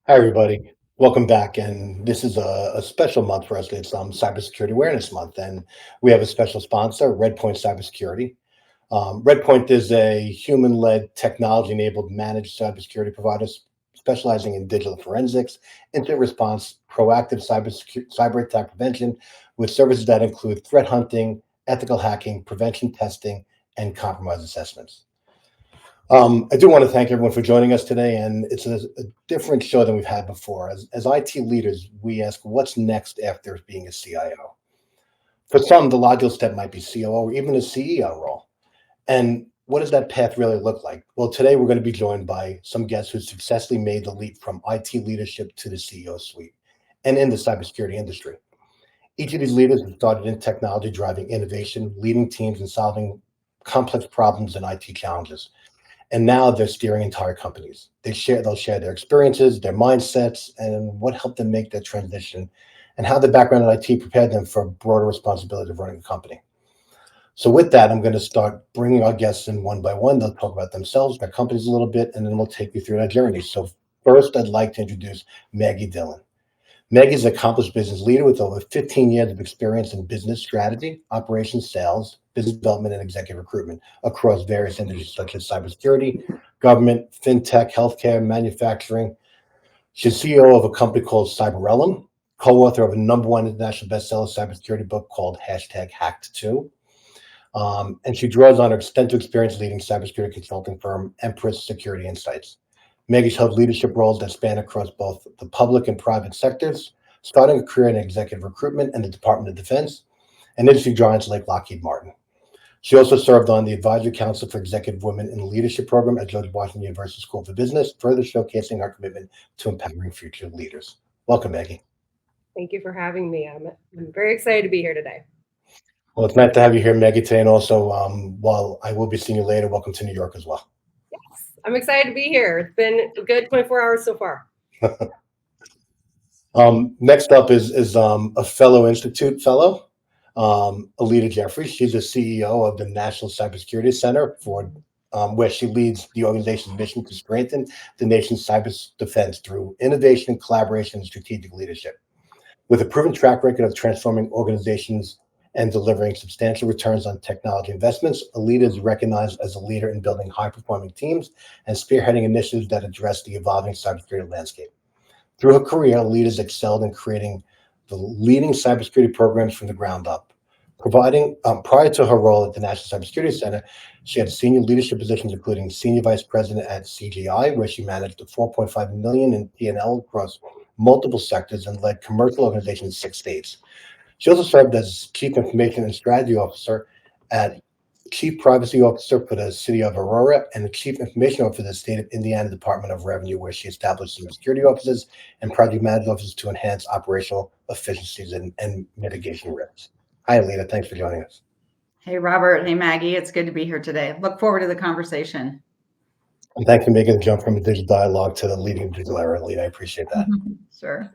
Hi, everybody. Welcome back. And this is a special month for us. It's Cybersecurity Awareness Month. And we have a special sponsor, Redpoint Cybersecurity. Redpoint is a human led, technology enabled managed cybersecurity provider specializing in digital forensics, incident response, proactive cyber attack prevention, with services that include threat hunting, ethical hacking, prevention testing, and compromise assessments. I do want to thank everyone for joining us today, and it's a different show than we've had before. As IT leaders, we ask what's next after being a CIO. For some, the logical step might be COO or even a CEO role. And what does that path really look like? Well, today we're going to be joined by some guests who successfully made the leap from IT leadership to the CEO suite and in the cybersecurity industry. Each of these leaders have started in technology, driving innovation, leading teams, and solving complex problems and IT challenges, and now they're steering entire companies. They'll share their experiences, their mindsets, and what helped them make that transition, and how the background in IT prepared them for a broader responsibility of running a company. So with that, I'm going to start bringing our guests in one by one. They'll talk about themselves, their companies a little bit, and then we'll take you through that journey. So first, I'd like to introduce Maggie Dillon. Meg is an accomplished business leader with over 15 years of experience in business strategy, operations, sales, business development, and executive recruitment across various industries such as cybersecurity, government, fintech, healthcare, manufacturing. She's CEO of a company called 𝗕𝗹𝘆 co-author of a #1 international bestseller cybersecurity book called #Hacked2. And she draws on her extensive experience leading cybersecurity consulting firm Empress Security Insights. Maggie's held leadership roles that span across both the public and private sectors, starting a career in executive recruitment and the Department of Defense, and industry giants like Lockheed Martin. She also served on the Advisory Council for Executive Women in Leadership program at George Washington University School for Business, further showcasing her commitment to empowering future leaders. Welcome, Maggie. Thank you for having me. I'm very excited to be here today. Well, it's nice to have you here, Maggie, today. And also, while I will be seeing you later, welcome to New York as well. Yes, I'm excited to be here. It's been a good 24 hours so far. Next up is a fellow Institute fellow, Alita Jeffrey. She's the CEO of the National Cybersecurity Center for where she leads the organization's mission to strengthen the nation's cyber defense through innovation, collaboration, and strategic leadership. With a proven track record of transforming organizations and delivering substantial returns on technology investments, Alita is recognized as a leader in building high-performing teams and spearheading initiatives that address the evolving cybersecurity landscape. Through her career, Alita's excelled in creating the leading cybersecurity programs from the ground up. Providing prior to her role at the National Cybersecurity Center, she had senior leadership positions, including senior vice president at CGI, where she managed 4.5 million in P&L across multiple sectors and led commercial organizations in 6 states. She also served as chief information and strategy officer at Chief Privacy Officer for the City of Aurora and the Chief Information Officer for the State of Indiana Department of Revenue, where she established some security offices and project management offices to enhance operational efficiencies and mitigation risks. Hi, Alita. Thanks for joining us. Hey, Robert. Hey, Maggie. It's good to be here today. Look forward to the conversation. And thanks for making the jump from a digital dialogue to the leading digital era, Alita. I appreciate that. Sure.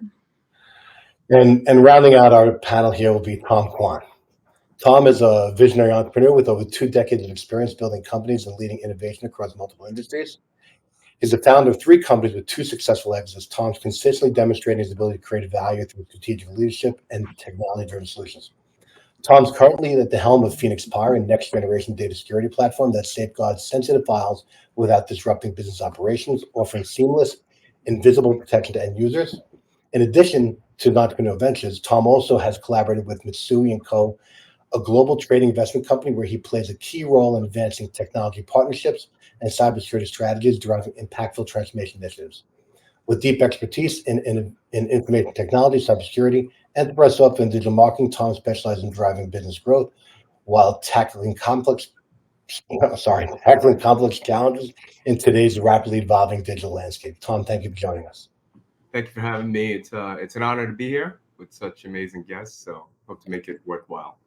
And rounding out our panel here will be Tom Kwan. Tom is a visionary entrepreneur with over 2 decades of experience building companies and leading innovation across multiple industries. He's the founder of 3 companies with 2 successful exits. Tom's consistently demonstrating his ability to create value through strategic leadership and technology-driven solutions. Tom's currently at the helm of 𝗕𝗃𝘀𝗶𝗴𝗵, a next-generation data security platform that safeguards sensitive files without disrupting business operations, offering seamless, invisible protection to end users. In addition to entrepreneurial ventures, Tom also has collaborated with 𝗕𝗃𝘀𝗶𝗵𝗵, a global trading investment company where he plays a key role in advancing technology partnerships and cybersecurity strategies, driving impactful transformation initiatives. With deep expertise in information technology, cybersecurity, enterprise software, and digital marketing, Tom specializes in driving business growth while tackling complex challenges in today's rapidly evolving digital landscape. Tom, thank you for joining us. Thank you for having me. It's an honor to be here with such amazing guests. So hope to make it worthwhile.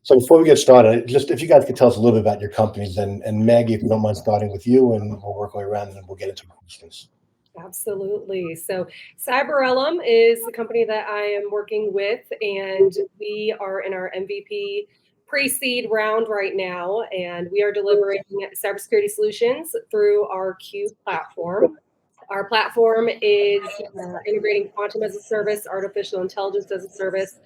So before we get started, just if you guys could tell us a little bit about your companies, and Maggie, if you don't mind starting with you, and we'll work our way around, and then we'll get into questions. Absolutely. So 𝗕𝗹𝘆 is the company that I am working with, and we are in our MVP pre-seed round right now, and we are delivering cybersecurity solutions through our Q platform. Our platform is integrating quantum as a service, artificial intelligence as a service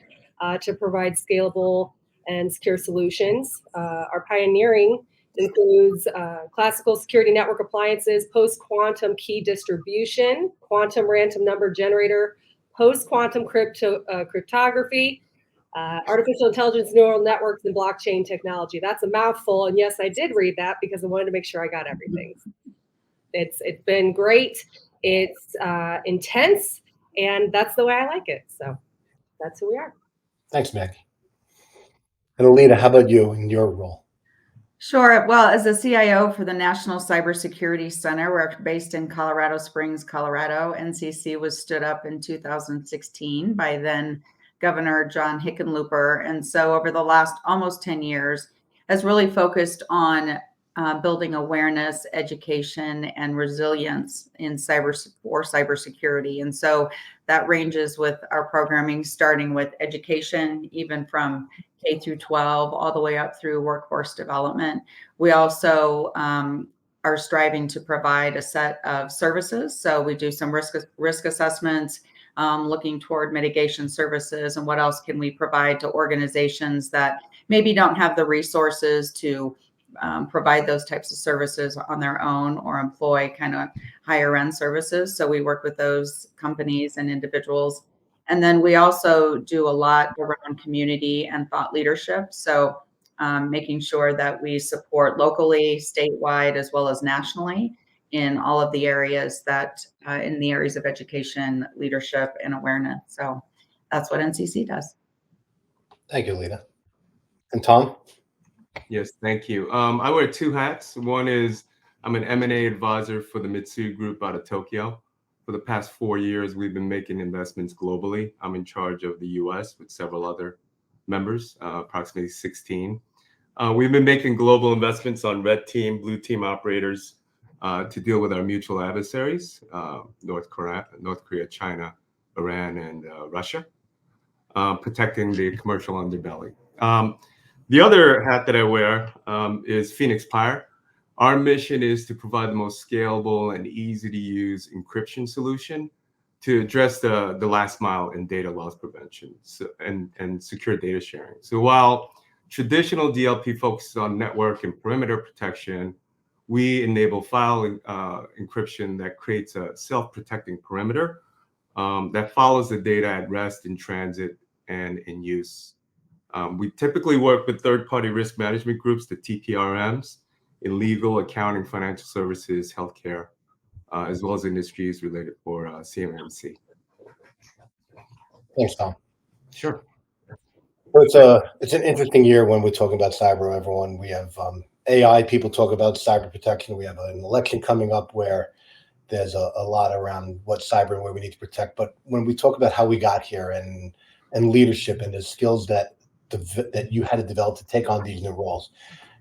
to provide scalable and secure solutions. Our pioneering includes classical security network appliances, post-quantum key distribution, quantum random number generator, post-quantum cryptography, artificial intelligence, neural networks, and blockchain technology. That's a mouthful. And yes, I did read that because I wanted to make sure I got everything. It's been great. It's intense, and that's the way I like it. So that's who we are. Thanks, Maggie. And Alita, how about you in your role? Sure. Well, as a CIO for the National Cybersecurity Center, we're based in Colorado Springs, Colorado. NCC was stood up in 2016 by then Governor John Hickenlooper. And so over the last almost 10 years has really focused on building awareness, education, and resilience in cybersecurity. And so that ranges with our programming, starting with education, even from K through 12, all the way up through workforce development. We also are striving to provide a set of services. So we do some risk assessments, looking toward mitigation services, and what else can we provide to organizations that maybe don't have the resources to provide those types of services on their own or employ kind of higher end services. So we work with those companies and individuals. And then we also do a lot around community and thought leadership. So making sure that we support locally, statewide, as well as nationally in all of the areas that in the areas of education, leadership, and awareness. So that's what NCC does. Thank you, Alita. And Tom? Yes, thank you. I wear two hats. One is I'm an M&A advisor for the Mitsui Group out of Tokyo. For the past 4 years, we've been making investments globally. I'm in charge of the US with several other members, approximately 16. We've been making global investments on red team, blue team operators to deal with our mutual adversaries, North Korea, China, Iran, and Russia, protecting the commercial underbelly. The other hat that I wear is 𝗕𝗶𝘆. Our mission is to provide the most scalable and easy to use encryption solution to address the last mile in data loss prevention and secure data sharing. So while traditional DLP focuses on network and perimeter protection, we enable file encryption that creates a self-protecting perimeter that follows the data at rest, in transit, and in use. We typically work with third-party risk management groups, the TPRMs, in legal, accounting, financial services, healthcare, as well as industries related for CMMC. Thanks, Tom. Sure. It's an interesting year when we're talking about cyber, everyone. We have AI, people talk about cyber protection. We have an election coming up where there's a lot around what cyber and where we need to protect. But when we talk about how we got here and leadership and the skills that you had to develop to take on these new roles,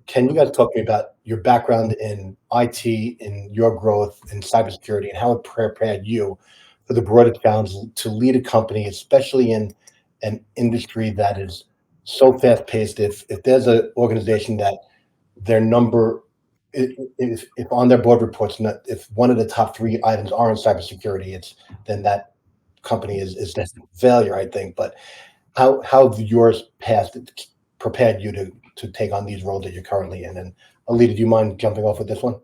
can you guys talk to me about your background in IT, in your growth in cybersecurity, and how it prepared you for the broader challenge to lead a company, especially in an industry that is so fast-paced? If there's an organization that their number, if on their board reports, if one of the top 3 items are in cybersecurity, then that company is destined for failure, I think. But how have yours past prepared you to take on these roles that you're currently in? And Alita, do you mind jumping off with this one?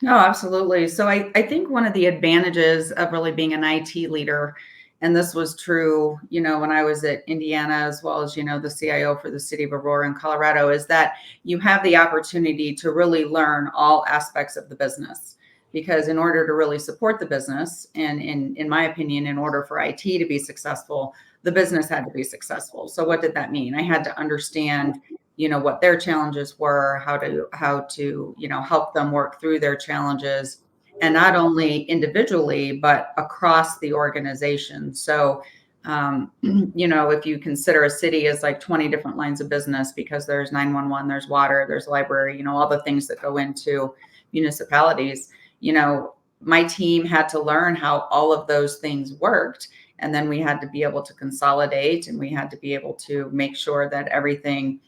No, absolutely. So I think one of the advantages of really being an IT leader, and this was true, when I was at Indiana, as well as, the CIO for the city of Aurora in Colorado, is that you have the opportunity to really learn all aspects of the business. Because in order to really support the business, and in my opinion, in order for IT to be successful, the business had to be successful. So what did that mean? I had to understand, what their challenges were, how to help them work through their challenges, and not only individually, but across the organization. So, if you consider a city as like 20 different lines of business, because there's 911, there's water, there's library, all the things that go into municipalities, my team had to learn how all of those things worked. And then we had to be able to consolidate, and we had to be able to make sure that everything,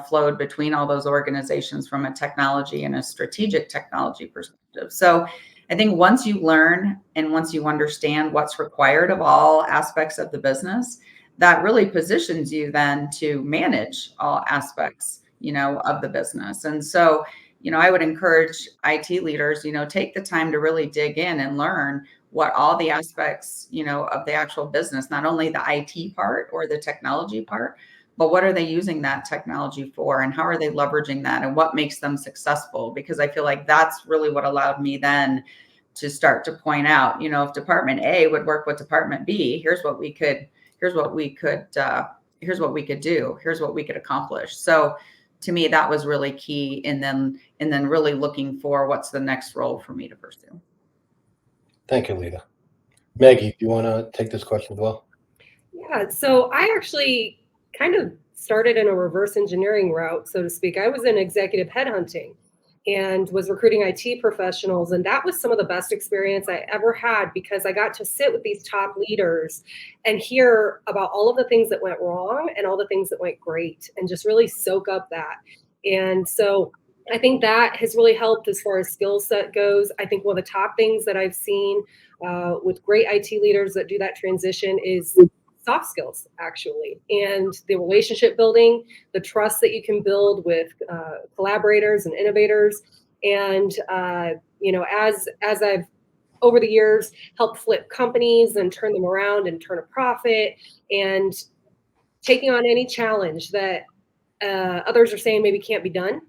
flowed between all those organizations from a technology and a strategic technology perspective. So I think once you learn and once you understand what's required of all aspects of the business, that really positions you then to manage all aspects, of the business. And so, I would encourage IT leaders, take the time to really dig in and learn what all the aspects, of the actual business, not only the IT part or the technology part, but what are they using that technology for, and how are they leveraging that, and what makes them successful? Because I feel like that's really what allowed me then to start to point out, if Department A would work with Department B, here's what we could do, here's what we could accomplish. So to me, that was really key. And then really looking for what's the next role for me to pursue. Thank you, Lita. Maggie, do you want to take this question as well? Yeah, so I actually kind of started in a reverse engineering route, so to speak. I was in executive headhunting and was recruiting IT professionals. And that was some of the best experience I ever had, because I got to sit with these top leaders and hear about all of the things that went wrong and all the things that went great, and just really soak up that. And so I think that has really helped as far as skill set goes. I think one of the top things that I've seen with great IT leaders that do that transition is soft skills, actually, and the relationship building, the trust that you can build with collaborators and innovators. And as I've over the years helped flip companies and turn them around and turn a profit, and taking on any challenge that others are saying maybe can't be done,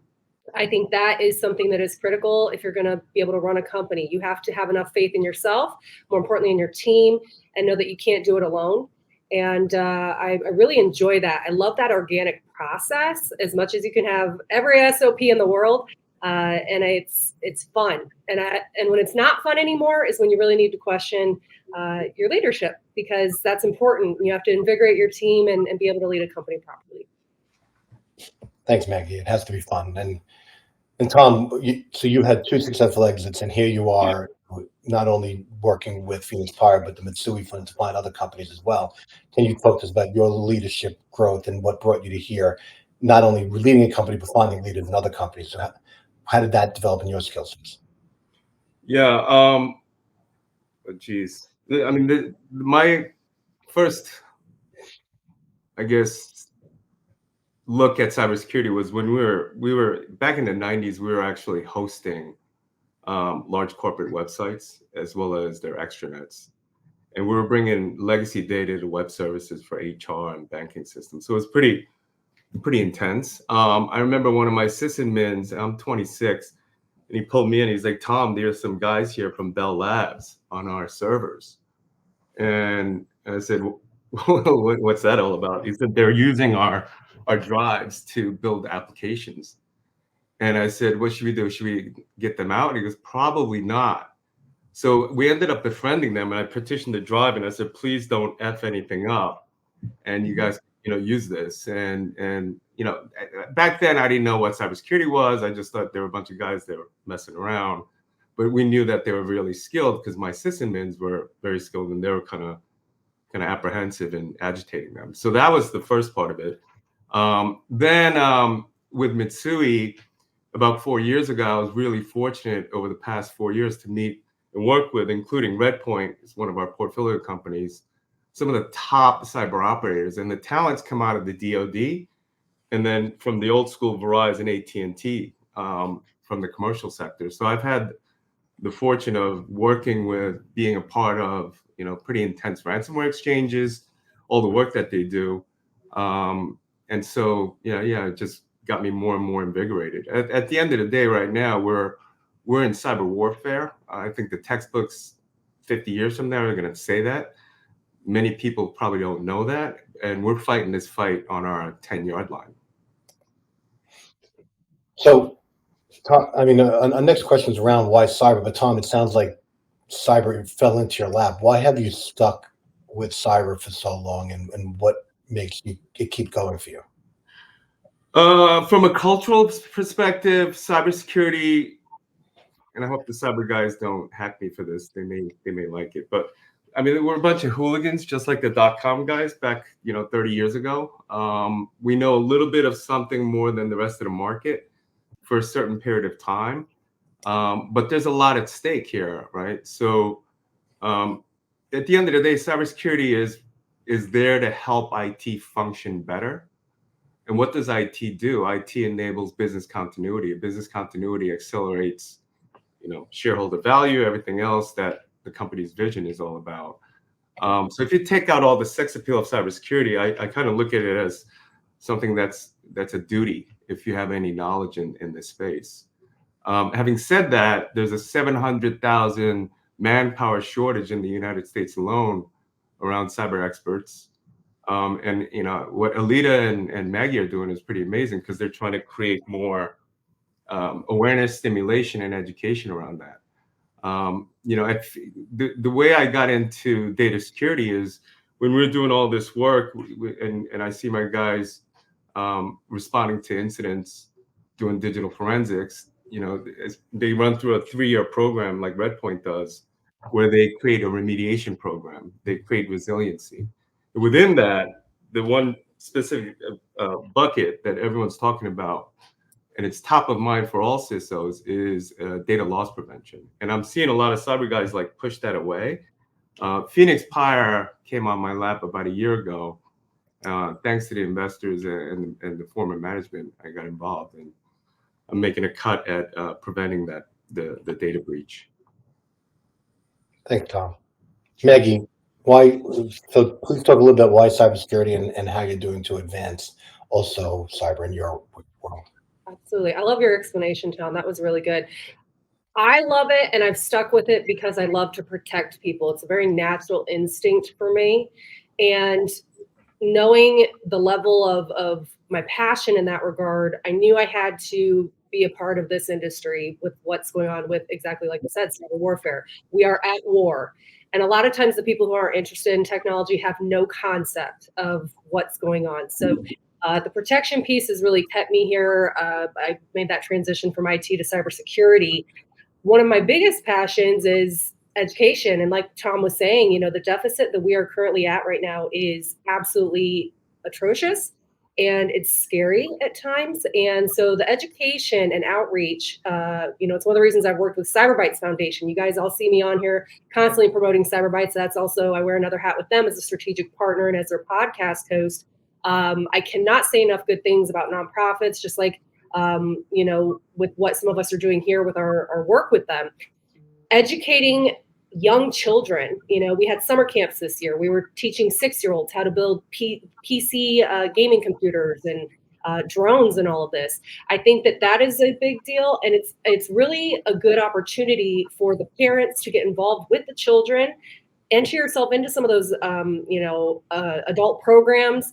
I think that is something that is critical if you're going to be able to run a company. You have to have enough faith in yourself, more importantly in your team, and know that you can't do it alone. And I really enjoy that. I love that organic process as much as you can have every SOP in the world. And it's fun. And when it's not fun anymore is when you really need to question your leadership, because that's important. You have to invigorate your team and be able to lead a company properly. Thanks, Maggie. It has to be fun. And Tom, so you had 2 successful exits, and here you are, not only working with 𝗕𝗏𝘀𝗶𝗴𝗵, but the Mitsui Fund to find other companies as well. Can you talk to us about your leadership growth and what brought you to here, not only leading a company, but finding leaders in other companies? So how did that develop in your skill sets? Yeah. Geez. I mean, my first, I guess, look at cybersecurity was when we were back in the 90s. We were actually hosting large corporate websites as well as their extranets, and we were bringing legacy data to web services for HR and banking systems. So it was pretty intense. I remember one of my sysadmins, I'm 26, and he pulled me in. He's like, "Tom, there's some guys here from Bell Labs on our servers," and I said, "What's that all about?" He said, "They're using our drives to build applications." And I said, "What should we do? Should we get them out?" And he goes, "Probably not." So we ended up befriending them, and I petitioned the drive, and I said, "Please don't F anything up, and you guys, use this." And back then I didn't know what cybersecurity was. I just thought there were a bunch of guys that were messing around, but we knew that they were really skilled, because my sysadmins were very skilled, and they were kind of apprehensive and agitating them. So that was the first part of it. Then with Mitsui, about 4 years ago, I was really fortunate over the past 4 years to meet and work with, including Redpoint, is one of our portfolio companies, some of the top cyber operators, and the talents come out of the DoD, and then from the old school Verizon, AT&T, from the commercial sector. So I've had the fortune of working with, being a part of, pretty intense ransomware exchanges, all the work that they do. And so, it just got me more and more invigorated. At the end of the day, right now, we're in cyber warfare. I think the textbooks 50 years from now are going to say that. Many people probably don't know that. And we're fighting this fight on our 10-yard line. So, Tom, I mean, our next question is around why cyber, but Tom, it sounds like cyber fell into your lap. Why have you stuck with cyber for so long, and what makes it keep going for you? From a cultural perspective, cybersecurity, and I hope the cyber guys don't hack me for this. They may like it, but I mean, we're a bunch of hooligans, just like the .com guys back, 30 years ago. We know a little bit of something more than the rest of the market for a certain period of time. But there's a lot at stake here, right? So at the end of the day, cybersecurity is there to help IT function better. And what does IT do? IT enables business continuity. Business continuity accelerates, shareholder value, everything else that the company's vision is all about. So if you take out all the sex appeal of cybersecurity, I kind of look at it as something that's a duty if you have any knowledge in this space. Having said that, there's a 700,000 manpower shortage in the United States alone around cyber experts. And what Alida and Maggie are doing is pretty amazing because they're trying to create more awareness, stimulation, and education around that. The way I got into data security is when we're doing all this work, and I see my guys responding to incidents, doing digital forensics. They run through a 3-year program like Redpoint does, where they create a remediation program. They create resiliency. Within that, the one specific bucket that everyone's talking about, and it's top of mind for all CISOs, is data loss prevention. And I'm seeing a lot of cyber guys like push that away. 𝗕𝗂𝘆 came on my lap about a year ago. Thanks to the investors and the former management, I got involved, and I'm making a cut at preventing the data breach. Thanks, Tom. Maggie, so please talk a little bit why cybersecurity and how you're doing to advance also cyber in your world. Absolutely. I love your explanation, Tom. That was really good. I love it, and I've stuck with it because I love to protect people. It's a very natural instinct for me. And knowing the level of my passion in that regard, I knew I had to be a part of this industry with what's going on with, exactly like you said, cyber warfare. We are at war. And a lot of times the people who are interested in technology have no concept of what's going on. So the protection piece has really kept me here. I made that transition from IT to cybersecurity. One of my biggest passions is education. And like Tom was saying, the deficit that we are currently at right now is absolutely atrocious, and it's scary at times. And so the education and outreach, it's one of the reasons I've worked with 𝗕𝗹𝘆 Foundation. You guys all see me on here constantly promoting 𝗕𝗹𝘆. That's also, I wear another hat with them as a strategic partner and as their podcast host. I cannot say enough good things about nonprofits, just like, with what some of us are doing here with our work with them. Educating young children. We had summer camps this year. We were teaching 6-year-olds how to build PC gaming computers and drones and all of this. I think that is a big deal, and it's really a good opportunity for the parents to get involved with the children, enter yourself into some of those, adult programs,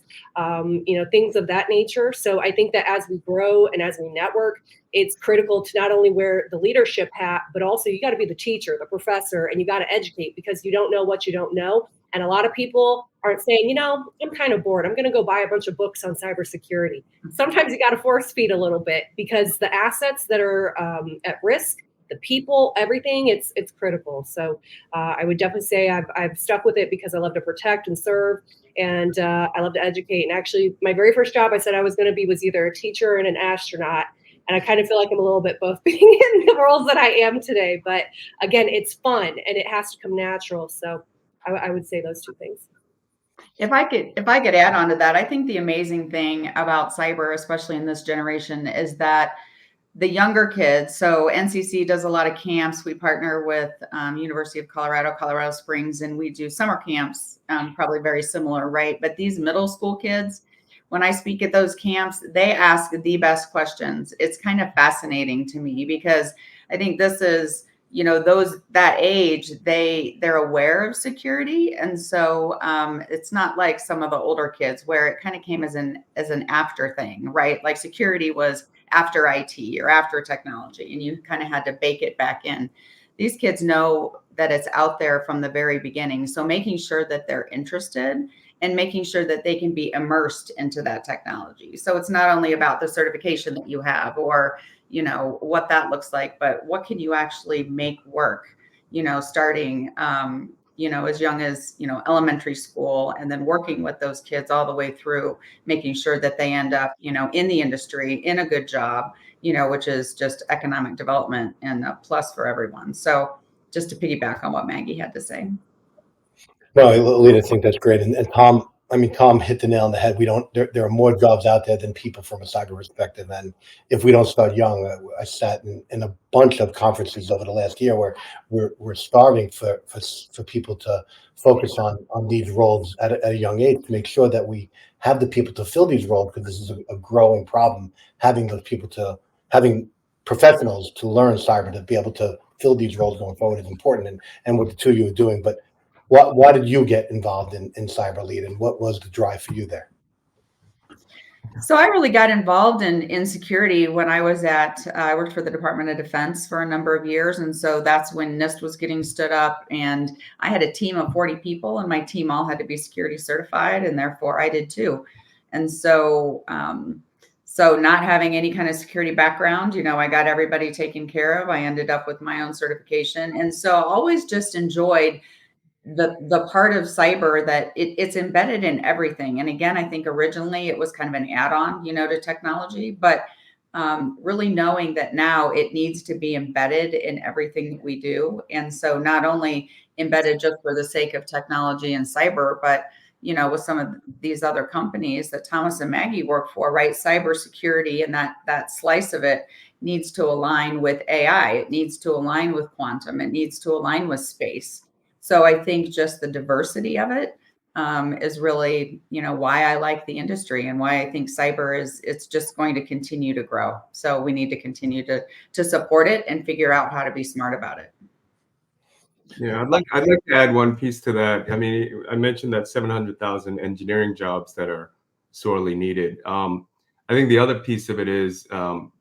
things of that nature. So I think that as we grow and as we network, it's critical to not only wear the leadership hat, but also you got to be the teacher, the professor, and you got to educate, because you don't know what you don't know. And a lot of people aren't saying, I'm kind of bored, I'm going to go buy a bunch of books on cybersecurity. Sometimes you got to force feed a little bit, because the assets that are at risk, the people, everything, it's critical. So I would definitely say I've stuck with it because I love to protect and serve, and I love to educate. And actually, my very first job I said I was going to be was either a teacher and an astronaut. And I kind of feel like I'm a little bit both being in the roles that I am today. But again, it's fun and it has to come natural. So I would say those two things. If I could add on to that, I think the amazing thing about cyber, especially in this generation, is that the younger kids, so NCC does a lot of camps. We partner with University of Colorado Springs, and we do summer camps, probably very similar, right? But these middle school kids, when I speak at those camps, they ask the best questions. It's kind of fascinating to me, because I think this is, that age, they're aware of security. And so it's not like some of the older kids where it kind of came as an after thing, right? Like security was after IT or after technology, and you kind of had to bake it back in. These kids know that it's out there from the very beginning. So making sure that they're interested and making sure that they can be immersed into that technology. So it's not only about the certification that you have or, what that looks like, but what can you actually make work, starting, as young as, elementary school, and then working with those kids all the way through, making sure that they end up, in the industry, in a good job, which is just economic development and a plus for everyone. So just to piggyback on what Maggie had to say. No, Alita, I think that's great. And Tom, Tom hit the nail on the head. There are more jobs out there than people from a cyber perspective. And if we don't start young, I sat in a bunch of conferences over the last year where we're starving for people to focus on these roles at a young age to make sure that we have the people to fill these roles, because this is a growing problem. Having professionals to learn cyber to be able to fill these roles going forward is important. And what the two of you are doing. But why did you get involved in Cyber Lead, and what was the drive for you there? So I really got involved in security when I was I worked for the Department of Defense for a number of years. And so that's when NIST was getting stood up, and I had a team of 40 people, and my team all had to be security certified, and therefore I did too. And so, so not having any kind of security background, I got everybody taken care of. I ended up with my own certification. And so I always just enjoyed the part of cyber that it's embedded in everything. And again, I think originally it was kind of an add-on, to technology, but really knowing that now it needs to be embedded in everything that we do. And so not only embedded just for the sake of technology and cyber, but with some of these other companies that Thomas and Maggie work for, right? Cybersecurity and that slice of it needs to align with AI. It needs to align with quantum. It needs to align with space. So I think just the diversity of it is really, why I like the industry and why I think cyber it's just going to continue to grow. So we need to continue to support it and figure out how to be smart about it. Yeah, I'd like to add one piece to that. I mentioned that 700,000 engineering jobs that are sorely needed. I think the other piece of it is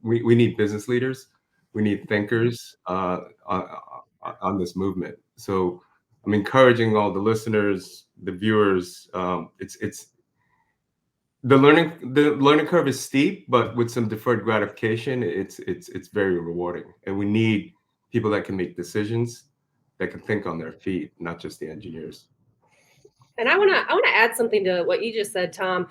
we need business leaders. We need thinkers on this movement. So I'm encouraging all the listeners, the viewers. It's the learning curve is steep, but with some deferred gratification, it's very rewarding. And we need people that can make decisions, that can think on their feet, not just the engineers. And I wanna add something to what you just said, Tom.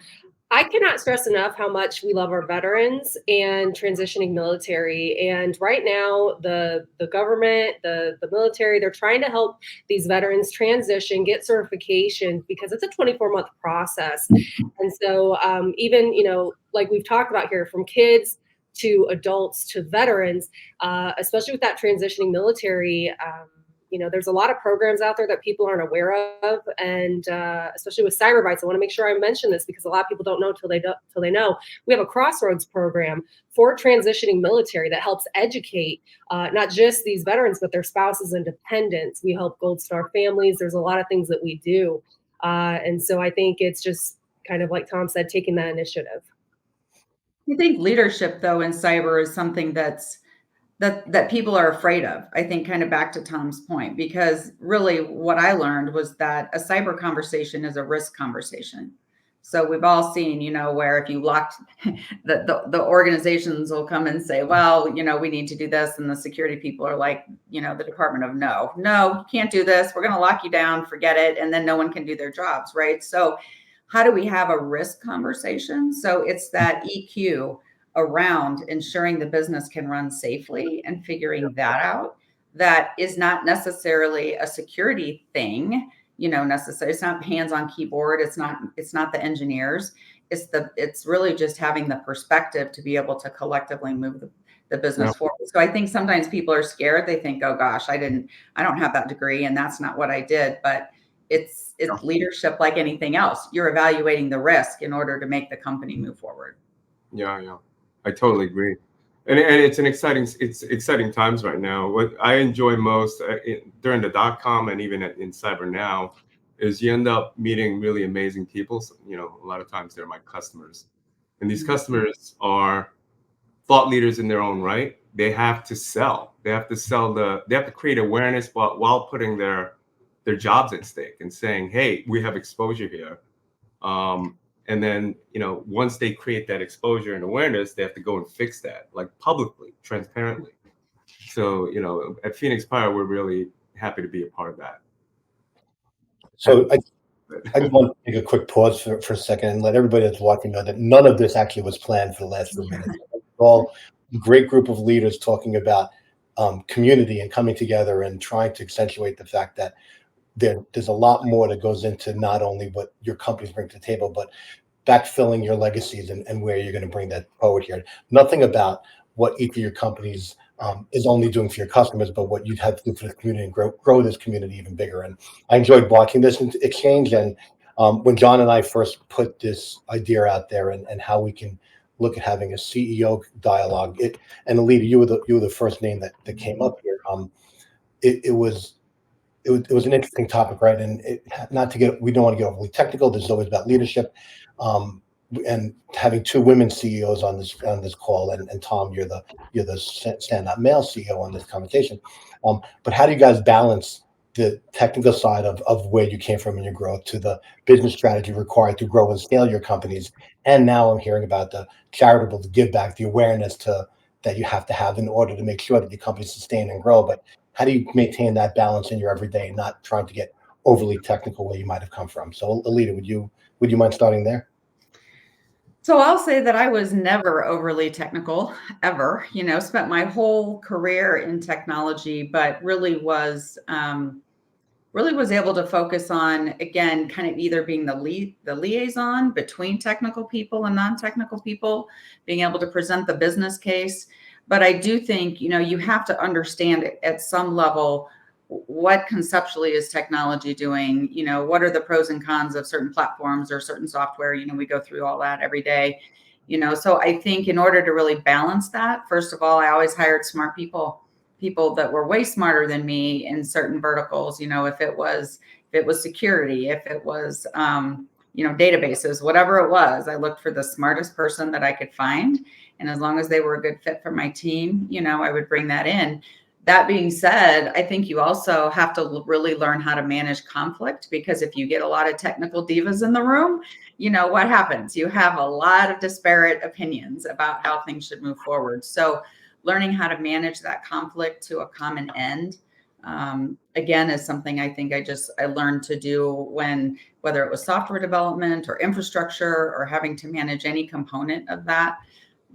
I cannot stress enough how much we love our veterans and transitioning military. And right now, the government, the military, they're trying to help these veterans transition, get certification, because it's a 24-month process. And so even, like we've talked about here, from kids to adults to veterans, especially with that transitioning military, there's a lot of programs out there that people aren't aware of, and especially with Cyber Bites, I want to make sure I mention this because a lot of people don't know till they know. We have a Crossroads program for transitioning military that helps educate not just these veterans, but their spouses and dependents. We help Gold Star families. There's a lot of things that we do, and so I think it's just kind of like Tom said, taking that initiative. I think leadership, though, in cyber is something that people are afraid of. I think kind of back to Tom's point, because really what I learned was that a cyber conversation is a risk conversation. So we've all seen, where if you locked the organizations will come and say, well, we need to do this. And the security people are like, the Department of no, you can't do this. We're going to lock you down, forget it. And then no one can do their jobs, right? So how do we have a risk conversation? So it's that EQ around ensuring the business can run safely and figuring that out. That is not necessarily a security thing, necessarily. It's not hands on keyboard. It's not the engineers. It's really just having the perspective to be able to collectively move the business forward. So I think sometimes people are scared. They think, oh gosh, I don't have that degree and that's not what I did. But it's leadership like anything else. You're evaluating the risk in order to make the company move forward. Yeah. I totally agree, and it's exciting times right now. What I enjoy most during the .com and even in cyber now is you end up meeting really amazing people. So, a lot of times they're my customers, and these customers are thought leaders in their own right. They have to sell. They have to create awareness while putting their jobs at stake and saying, hey, we have exposure here. And then, once they create that exposure and awareness, they have to go and fix that, like publicly, transparently. So, at 𝗕𝗶𝘆, we're really happy to be a part of that. So I just want to take a quick pause for a second and let everybody that's watching know that none of this actually was planned for the last few minutes. It's all great group of leaders talking about community and coming together and trying to accentuate the fact that there's a lot more that goes into not only what your companies bring to the table, but backfilling your legacies and where you're going to bring that forward here. Nothing about what each of your companies is only doing for your customers, but what you'd have to do for the community and grow this community even bigger. And I enjoyed watching this exchange. And when John and I first put this idea out there and how we can look at having a CEO dialogue, and Alita, you were the first name that came up here. It was an interesting topic, right? And we don't want to get overly technical. This is always about leadership, and having two women CEOs on this call, and Tom, you're the stand-up male CEO on this conversation. But how do you guys balance the technical side of where you came from in your growth to the business strategy required to grow and scale your companies? And now I'm hearing about the charitable, the give back, the awareness that you have to have in order to make sure that your companies sustain and grow. But how do you maintain that balance in your everyday, not trying to get overly technical where you might have come from? So Alita, would you mind starting there? So I'll say that I was never overly technical, ever. Spent my whole career in technology, but really was able to focus on, again, kind of either being the liaison between technical people and non-technical people, being able to present the business case. But I do think, you have to understand at some level what conceptually is technology doing, what are the pros and cons of certain platforms or certain software. We go through all that every day, so I think in order to really balance that, first of all, I always hired smart people that were way smarter than me in certain verticals. If it was security, if it was, databases, whatever it was, I looked for the smartest person that I could find. And as long as they were a good fit for my team, I would bring that in. That being said, I think you also have to really learn how to manage conflict, because if you get a lot of technical divas in the room, what happens? You have a lot of disparate opinions about how things should move forward. So learning how to manage that conflict to a common end, again, is something I think I learned to do whether it was software development or infrastructure or having to manage any component of that.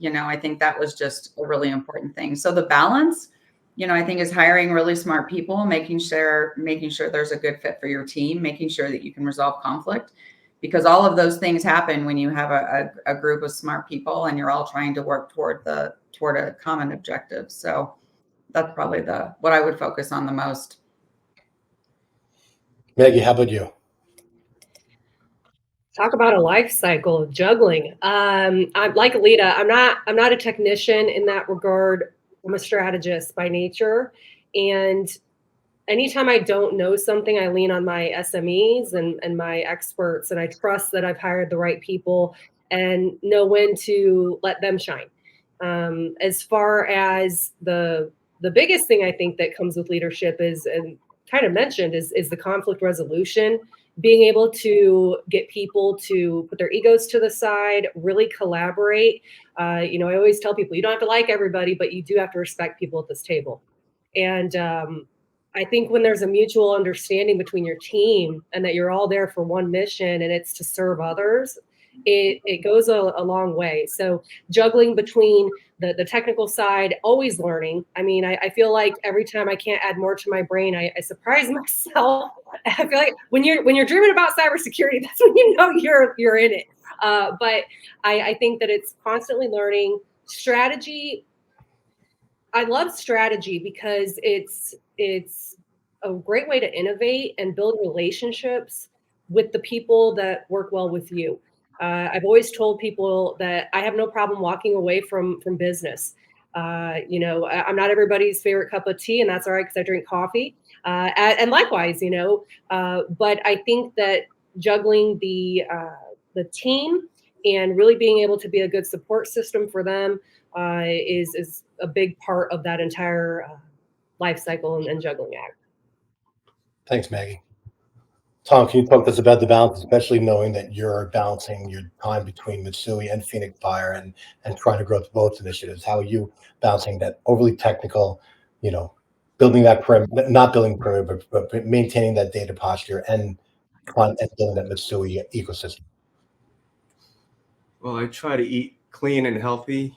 I think that was just a really important thing. So the balance, I think, is hiring really smart people, making sure there's a good fit for your team, making sure that you can resolve conflict, because all of those things happen when you have a group of smart people and you're all trying to work toward a common objective. So that's probably what I would focus on the most. Maggie, how about you? Talk about a life cycle of juggling. I'm like Alita. I'm not a technician in that regard. I'm a strategist by nature. And anytime I don't know something, I lean on my SMEs and my experts, and I trust that I've hired the right people and know when to let them shine. As far as the biggest thing I think that comes with leadership is, and kind of mentioned, is the conflict resolution. Being able to get people to put their egos to the side, really collaborate. I always tell people, you don't have to like everybody, but you do have to respect people at this table. And I think when there's a mutual understanding between your team and that you're all there for one mission and it's to serve others, it goes a long way. So juggling between the technical side, always learning. I mean, I feel like every time I can't add more to my brain, I surprise myself. I feel like when you're dreaming about cybersecurity, that's when you know you're in it. But I think that it's constantly learning. Strategy, I love strategy because it's a great way to innovate and build relationships with the people that work well with you. I've always told people that I have no problem walking away from business. I'm not everybody's favorite cup of tea, and that's all right because I drink coffee. And likewise, but I think that juggling the team and really being able to be a good support system for them is a big part of that entire life cycle and juggling act. Thanks, Maggie. Tom, can you talk to us about the balance, especially knowing that you're balancing your time between Mitsui and Phoenix Fire and trying to grow both initiatives? How are you balancing that overly technical, building that perimeter, not building perimeter, but maintaining that data posture and building that Mitsui ecosystem? Well, I try to eat clean and healthy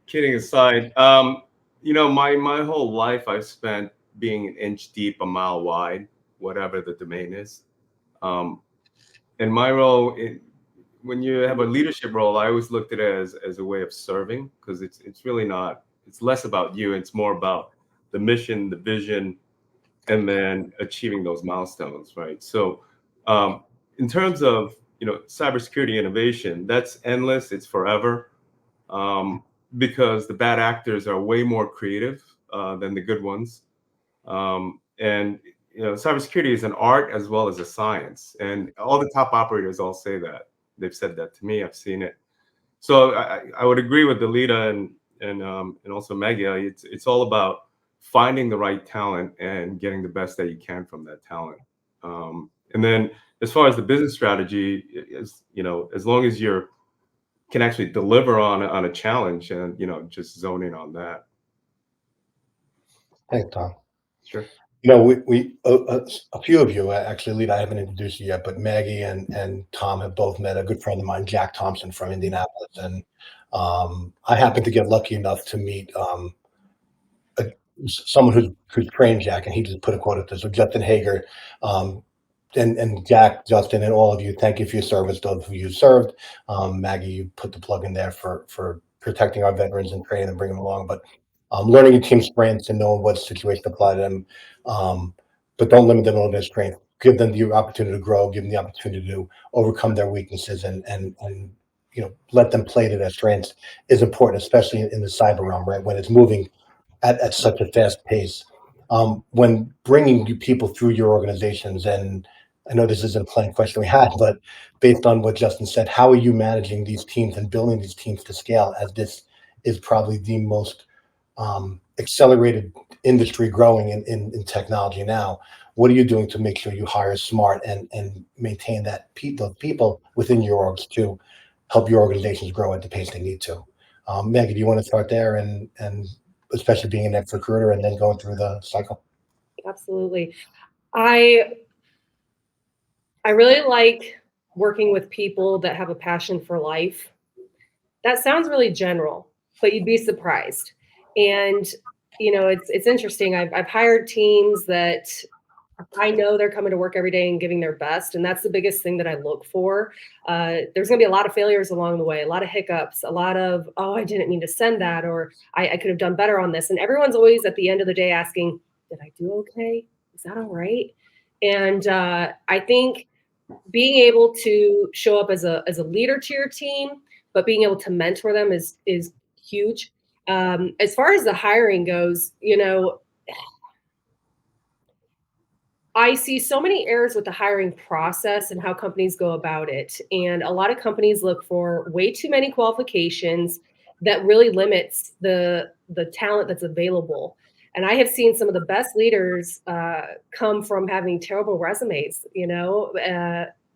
Kidding aside, my whole life I've spent being an inch deep, a mile wide, whatever the domain is. And my role, when you have a leadership role, I always looked at it as a way of serving, because it's really not. It's less about you. It's more about the mission, the vision, and then achieving those milestones, right? So, in terms of cybersecurity innovation, that's endless. It's forever. Because the bad actors are way more creative than the good ones. And cybersecurity is an art as well as a science, and all the top operators all say that. They've said that to me. I've seen it. So I would agree with Delita and also Maggie. It's all about finding the right talent and getting the best that you can from that talent. And then as far as the business strategy, as long as you're can actually deliver on a challenge and just zone in on that. Thanks, Tom. Sure. We a few of you, actually, Lita, I haven't introduced you yet, but Maggie and Tom have both met a good friend of mine, Jack Thompson from Indianapolis, and I happened to get lucky enough to meet someone who's trained Jack, and he just put a quote at this. So Justin Hager, and Jack, Justin, and all of you, thank you for your service. Those of you served, Maggie, you put the plug in there for protecting our veterans and training and bringing them along. But learning your team strengths and knowing what situation to apply to them, but don't limit them on their strength. Give them the opportunity to grow. Give them the opportunity to overcome their weaknesses, and let them play to their strengths is important, especially in the cyber realm, right? When it's moving at such a fast pace. When bringing people through your organizations, and I know this isn't a planned question we had, but based on what Justin said, how are you managing these teams and building these teams to scale, as this is probably the most accelerated industry growing in technology now? What are you doing to make sure you hire smart and maintain that people within your orgs to help your organizations grow at the pace they need to? Maggie, do you want to start there, and especially being an ex-recruiter and then going through the cycle? Absolutely. I really like working with people that have a passion for life. That sounds really general, but you'd be surprised. And it's interesting. I've hired teams that I know they're coming to work every day and giving their best, and that's the biggest thing that I look for. There's going to be a lot of failures along the way, a lot of hiccups, a lot of, oh, I didn't mean to send that, or I could have done better on this. And everyone's always at the end of the day asking, did I do okay? Is that all right? And I think being able to show up as a leader to your team, but being able to mentor them is huge. As far as the hiring goes, I see so many errors with the hiring process and how companies go about it. And a lot of companies look for way too many qualifications that really limits the talent that's available. And I have seen some of the best leaders come from having terrible resumes,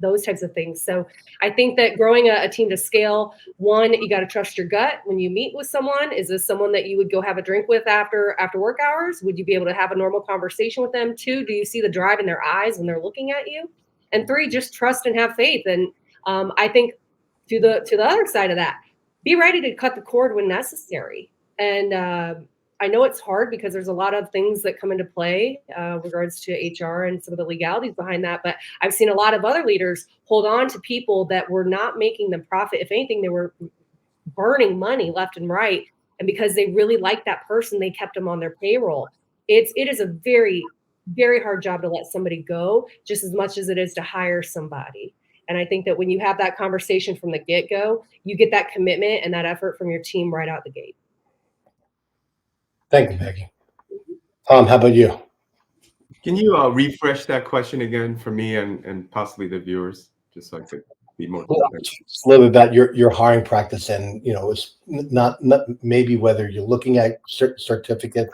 those types of things. So I think that growing a team to scale, one, you got to trust your gut when you meet with someone. Is this someone that you would go have a drink with after work hours? Would you be able to have a normal conversation with them? Two, do you see the drive in their eyes when they're looking at you? And three, just trust and have faith. And I think to the other side of that, be ready to cut the cord when necessary. And I know it's hard because there's a lot of things that come into play regards to HR and some of the legalities behind that. But I've seen a lot of other leaders hold on to people that were not making them profit. If anything, they were burning money left and right. And because they really liked that person, they kept them on their payroll. It is a very, very hard job to let somebody go, just as much as it is to hire somebody. And I think that when you have that conversation from the get-go, you get that commitment and that effort from your team right out the gate. Thank you, Maggie. Tom, how about you? Can you refresh that question again for me and possibly the viewers, just so I could be more just a little bit about your hiring practice, and it's not maybe whether you're looking at certificate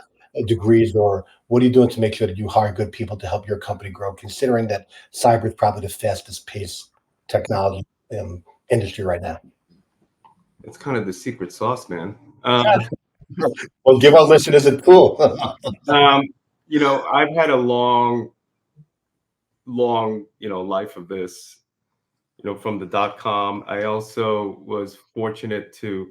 degrees, or what are you doing to make sure that you hire good people to help your company grow, considering that cyber is probably the fastest paced technology industry right now? It's kind of the secret sauce, man. Well, give our listeners a tool. I've had a long life of this. from the .com. I also was fortunate to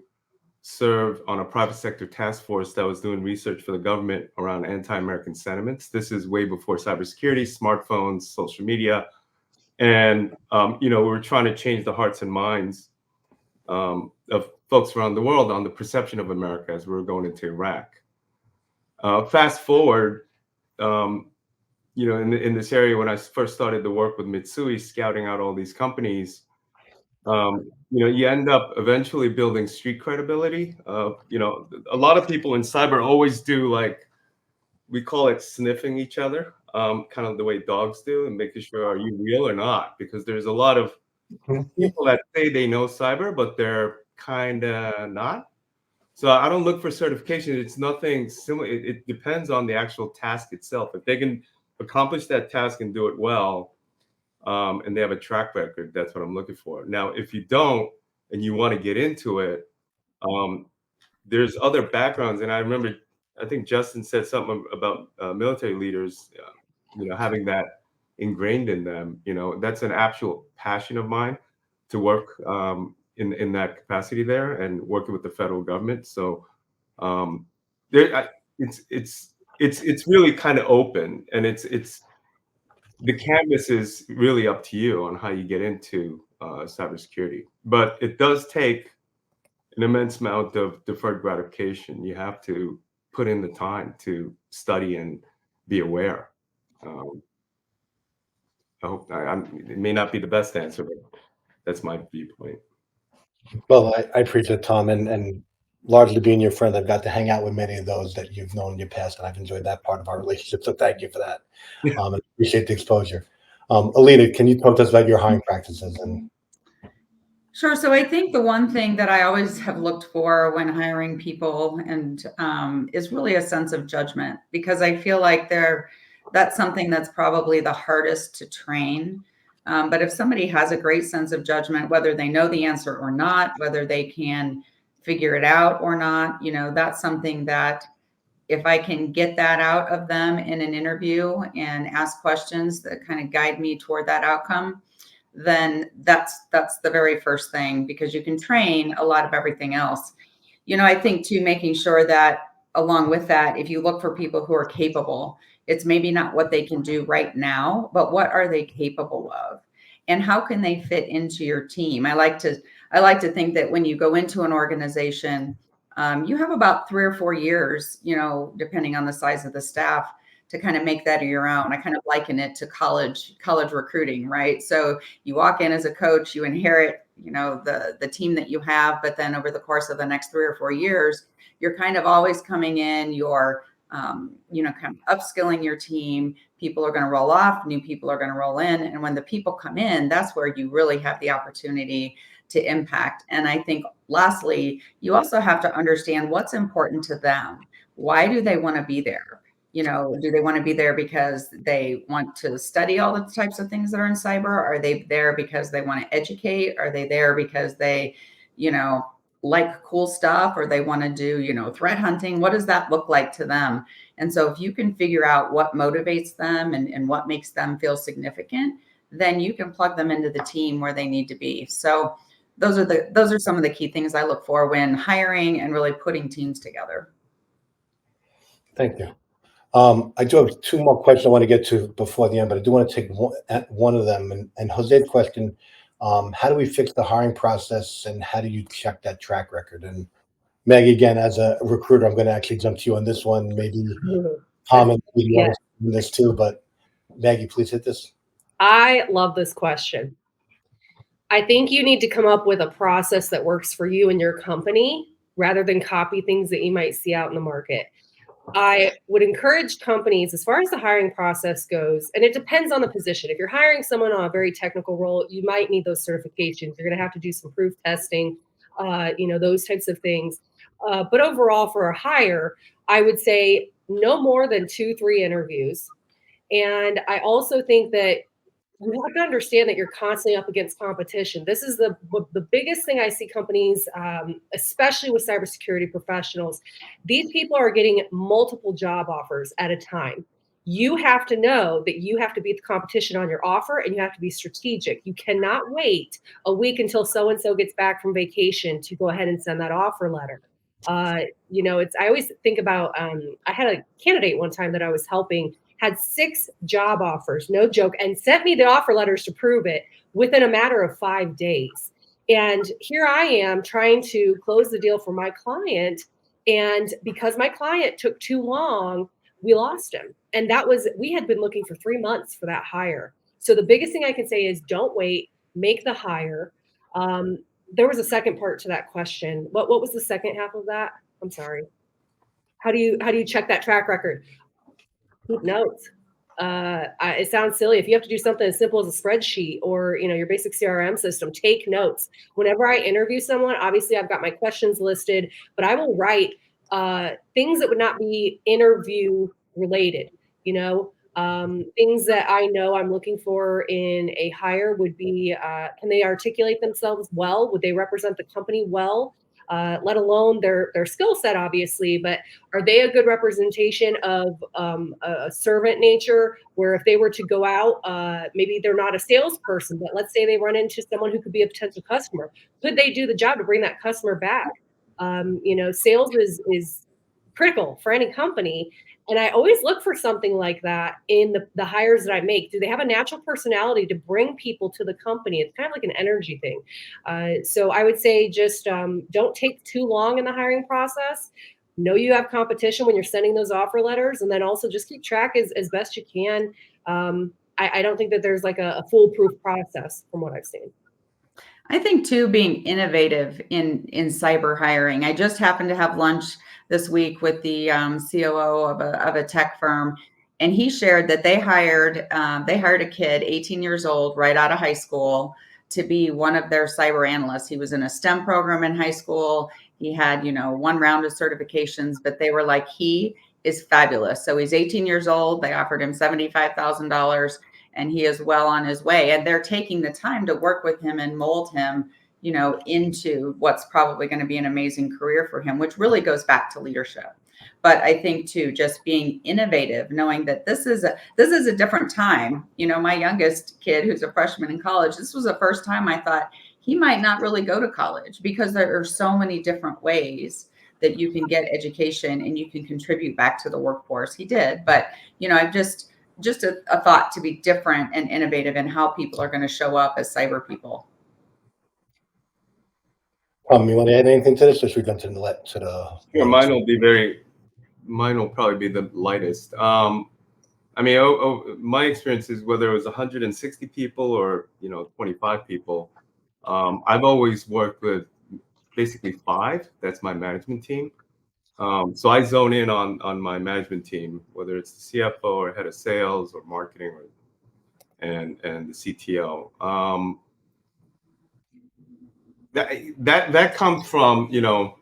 serve on a private sector task force that was doing research for the government around anti-American sentiments. This is way before cybersecurity, smartphones, social media. And, we were trying to change the hearts and minds of folks around the world on the perception of America as we were going into Iraq. Fast forward, in this area, when I first started to work with Mitsui, scouting out all these companies, you end up eventually building street credibility. A lot of people in cyber always do, like, we call it sniffing each other, kind of the way dogs do, and making sure, are you real or not? Because there's a lot of people that say they know cyber, but they're kind of not. So I don't look for certification. It's nothing similar. It depends on the actual task itself. If they can accomplish that task and do it well, and they have a track record, that's what I'm looking for. Now, if you don't and you want to get into it, there's other backgrounds. And I remember, I think Justin said something about military leaders, having that ingrained in them. That's an actual passion of mine to work in that capacity there and working with the federal government. So it's really kind of open, and it's the canvas is really up to you on how you get into cybersecurity. But it does take an immense amount of deferred gratification. You have to put in the time to study and be aware. I hope it may not be the best answer, but that's my viewpoint. Well, I appreciate it, Tom, and largely being your friend, I've got to hang out with many of those that you've known in your past, and I've enjoyed that part of our relationship. So thank you for that. And appreciate the exposure. Alina, can you talk to us about your hiring practices? And Sure. So I think the one thing that I always have looked for when hiring people and is really a sense of judgment, because I feel like that's something that's probably the hardest to train. But if somebody has a great sense of judgment, whether they know the answer or not, whether they can figure it out or not, that's something that if I can get that out of them in an interview and ask questions that kind of guide me toward that outcome, then that's the very first thing, because you can train a lot of everything else. I think too, making sure that along with that, if you look for people who are capable, it's maybe not what they can do right now, but what are they capable of? And how can they fit into your team? I like to think that when you go into an organization, you have about 3 or 4 years, depending on the size of the staff, to kind of make that your own. I kind of liken it to college recruiting, right? So you walk in as a coach, you inherit, the team that you have, but then over the course of the next 3 or 4 years, you're kind of always coming in, you're, kind of upskilling your team. People are going to roll off, new people are going to roll in. And when the people come in, that's where you really have the opportunity to impact. And I think lastly, you also have to understand what's important to them. Why do they want to be there? Do they want to be there because they want to study all the types of things that are in cyber? Are they there because they want to educate? Are they there because they, like cool stuff, or they want to do, threat hunting? What does that look like to them? And so if you can figure out what motivates them and what makes them feel significant, then you can plug them into the team where they need to be. So those are some of the key things I look for when hiring and really putting teams together. thank you. I do have 2 more questions I want to get to before the end, but I do want to take one of them. And Jose's question, how do we fix the hiring process, and how do you check that track record? And Maggie, again, as a recruiter, I'm going to actually jump to you on this one. Maybe Tom and Yeah. this too, but Maggie, please hit this. I love this question. I think you need to come up with a process that works for you and your company rather than copy things that you might see out in the market. I would encourage companies, as far as the hiring process goes, and it depends on the position. If you're hiring someone on a very technical role, you might need those certifications. You're going to have to do some proof testing, those types of things. But overall, for a hire, I would say no more than 2-3 interviews. And I also think that you have to understand that you're constantly up against competition. This is the biggest thing I see companies, especially with cybersecurity professionals. These people are getting multiple job offers at a time. you have to know that you have to beat the competition on your offer, and you have to be strategic. You cannot wait a week until so-and-so gets back from vacation to go ahead and send that offer letter. You know, I always think about, I had a candidate one time that I was helping, had 6 job offers, no joke, and sent me the offer letters to prove it within a matter of 5 days. And here I am trying to close the deal for my client. And because my client took too long, we lost him. And we had been looking for 3 months for that hire. So the biggest thing I can say is don't wait, make the hire. There was a second part to that question. What was the second half of that? I'm sorry. How do you check that track record? Keep notes. It sounds silly. If you have to do something as simple as a spreadsheet or, you know, your basic CRM system, take notes. Whenever I interview someone, obviously I've got my questions listed, but I will write things that would not be interview related. You know, things that I know I'm looking for in a hire would be, can they articulate themselves well? Would they represent the company well? Let alone their skill set, obviously, but are they a good representation of a servant nature, where if they were to go out, maybe they're not a salesperson, but let's say they run into someone who could be a potential customer. Could they do the job to bring that customer back? You know, sales is critical for any company. And I always look for something like that in the hires that I make. Do they have a natural personality to bring people to the company? It's kind of like an energy thing. So I would say just don't take too long in the hiring process. Know you have competition when you're sending those offer letters, and then also just keep track as best you can. I don't think that there's like a foolproof process from what I've seen. I think too, being innovative in cyber hiring. I just happened to have lunch this week with the COO of a tech firm, and he shared that they hired a kid, 18 years old, right out of high school, to be one of their cyber analysts. He was in a STEM program in high school. He had, you know, 1 round of certifications, but they were like, he is fabulous. So he's 18 years old. They offered him $75,000. And he is well on his way. And they're taking the time to work with him and mold him, you know, into what's probably going to be an amazing career for him, which really goes back to leadership. But I think too, just being innovative, knowing that this is a different time. You know, my youngest kid, who's a freshman in college, this was the first time I thought he might not really go to college, because there are so many different ways that you can get education and you can contribute back to the workforce. He did, but you know, I've just a thought to be different and innovative in how people are going to show up as cyber people. You want to add anything to this, or should we jump to the? Sure, mine will probably be the lightest. I mean, my experience is, whether it was 160 people or, you know, 25 people, I've always worked with basically 5. That's my management team. So I zone in on my management team, whether it's the CFO or head of sales or marketing and the CTO. That comes from, you know,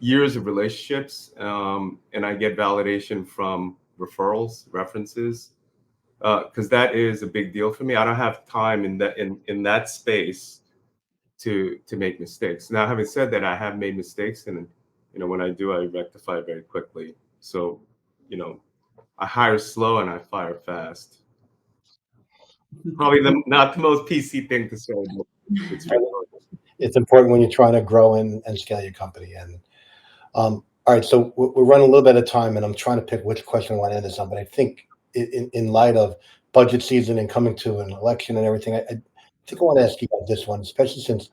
years of relationships, and I get validation from referrals, references, because that is a big deal for me. I don't have time in that space to make mistakes. Now, having said that, I have made mistakes, and you know, when I do, I rectify very quickly. So, you know, I hire slow and I fire fast. Probably not the most PC thing to say, but It's important when you're trying to grow and scale your company. And all right, so we're running a little bit of time, and I'm trying to pick which question I want to end this on. But I think in light of budget season and coming to an election and everything, I think I want to ask you about this one, especially since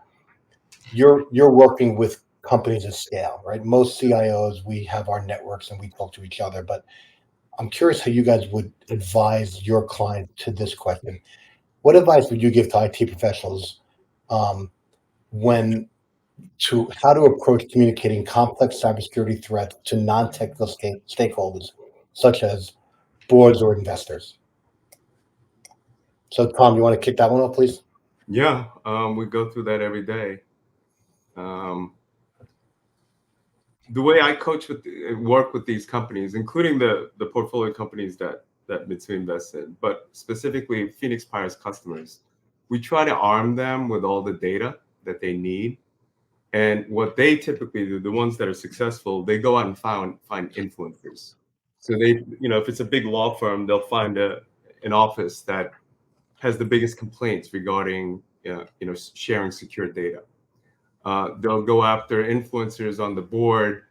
you're working with companies at scale, right? Most CIOs, we have our networks and we talk to each other, but I'm curious how you guys would advise your client to this question. What advice would you give to IT professionals how to approach communicating complex cybersecurity threats to non-technical stakeholders, such as boards or investors? So, Tom, you want to kick that one off, please? Yeah, we go through that every day. The way I work with these companies, including the portfolio companies that 𝗲𝗏𝘳 invests in, but specifically 𝗕𝗏𝘀𝗆𝗆's customers, we try to arm them with all the data that they need. And what they typically do, the ones that are successful, they go out and find influencers. So they, if it's a big law firm, they'll find an office that has the biggest complaints regarding, sharing secure data. They'll go after influencers on the board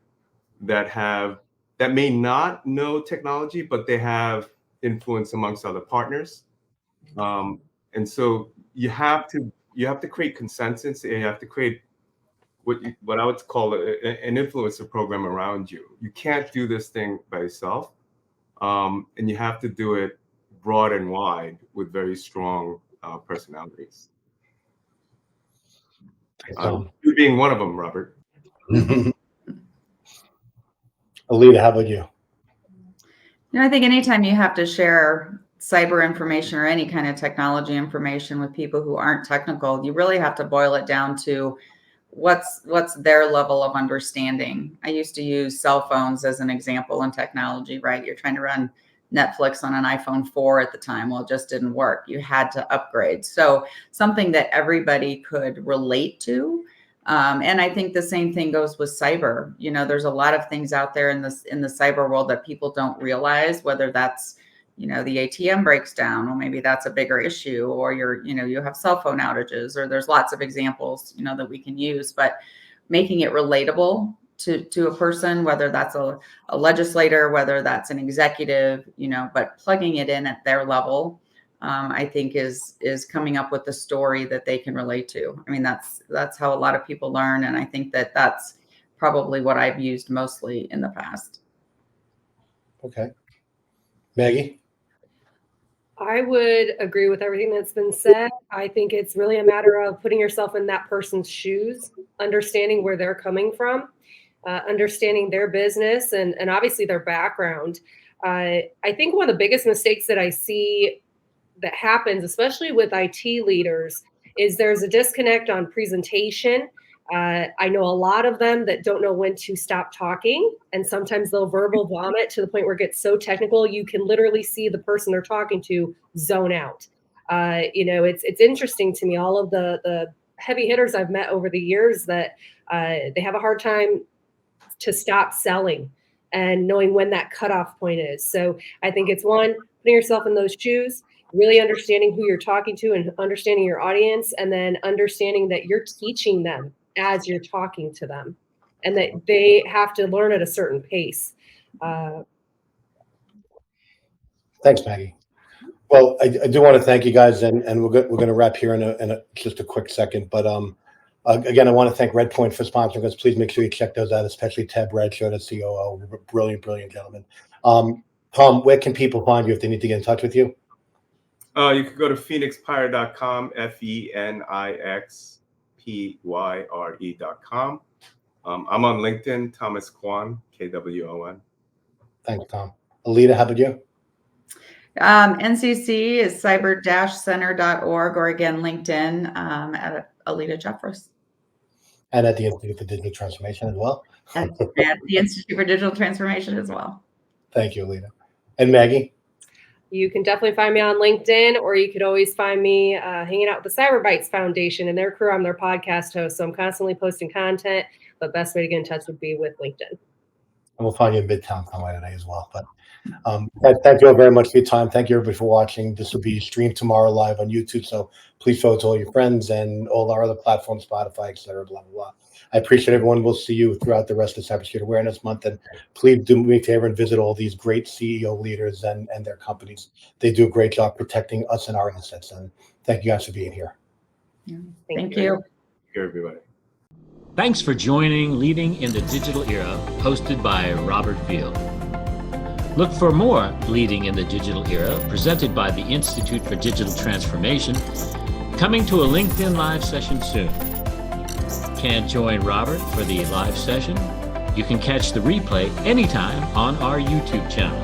that may not know technology, but they have influence amongst other partners. And so you have to create consensus, and you have to create what I would call an influencer program around you. You can't do this thing by yourself, and you have to do it broad and wide with very strong personalities. You being one of them, Robert. Alita, how about you? I think anytime you have to share cyber information or any kind of technology information with people who aren't technical, you really have to boil it down to what's their level of understanding. I used to use cell phones as an example in technology, right? You're trying to run Netflix on an iPhone 4 at the time. Well, it just didn't work. You had to upgrade. So something that everybody could relate to. And I think the same thing goes with cyber. There's a lot of things out there in the cyber world that people don't realize, whether that's, the ATM breaks down, well, maybe that's a bigger issue, or you have cell phone outages, or there's lots of examples, that we can use, but making it relatable to a person, whether that's a legislator, whether that's an executive, but plugging it in at their level, I think is coming up with the story that they can relate to. I mean, that's how a lot of people learn. And I think that's probably what I've used mostly in the past. Okay. Maggie? I would agree with everything that's been said. I think it's really a matter of putting yourself in that person's shoes, understanding where they're coming from, understanding their business and obviously their background. I think one of the biggest mistakes that I see that happens, especially with IT leaders, is there's a disconnect on presentation. I know a lot of them that don't know when to stop talking, and sometimes they'll verbal vomit to the point where it gets so technical you can literally see the person they're talking to zone out. It's interesting to me, all of the heavy hitters I've met over the years, that they have a hard time to stop selling and knowing when that cutoff point is. So I think it's one, putting yourself in those shoes, really understanding who you're talking to and understanding your audience, and then understanding that you're teaching them as you're talking to them, and that they have to learn at a certain pace. Thanks, Maggie. Well, I do want to thank you guys, and we're going to wrap here in just a quick second. But again, I want to thank Redpoint for sponsoring us. Please make sure you check those out, especially 𝗕𝗵𝘆 𝗬𝗶. Brilliant gentlemen. Tom, where can people find you if they need to get in touch with you? You can go to phoenixpyre.com, FENIXPYRE.com. I'm on LinkedIn, Thomas Kwon, KWON. Thanks, Tom. Alita, how about you? NCC is cyber-center.org, or again, LinkedIn at Alita Jeffress. And at the Institute for Digital Transformation as well. At the Institute for Digital Transformation as well. Thank you, Alita. And Maggie? You can definitely find me on LinkedIn, or you could always find me hanging out with the Cyberbytes Foundation and their crew. I'm their podcast host, so I'm constantly posting content, but best way to get in touch would be with LinkedIn. And we'll find you in Midtown somewhere today as well. But thank you all very much for your time. Thank you, everybody, for watching. This will be streamed tomorrow live on YouTube, so please show it to all your friends and all our other platforms, Spotify, et cetera, blah, blah, blah. I appreciate everyone. We'll see you throughout the rest of Cybersecurity Awareness Month. And please do me a favor and visit all these great CEO leaders and their companies. They do a great job protecting us and our assets. And thank you guys for being here. Thank you. Thank you, everybody. Thanks for joining Leading in the Digital Era, hosted by Robert 𝗫𝗀. Look for more Leading in the Digital Era, presented by the Institute for Digital Transformation, coming to a LinkedIn Live session soon. Can't join Robert for the live session? You can catch the replay anytime on our YouTube channel.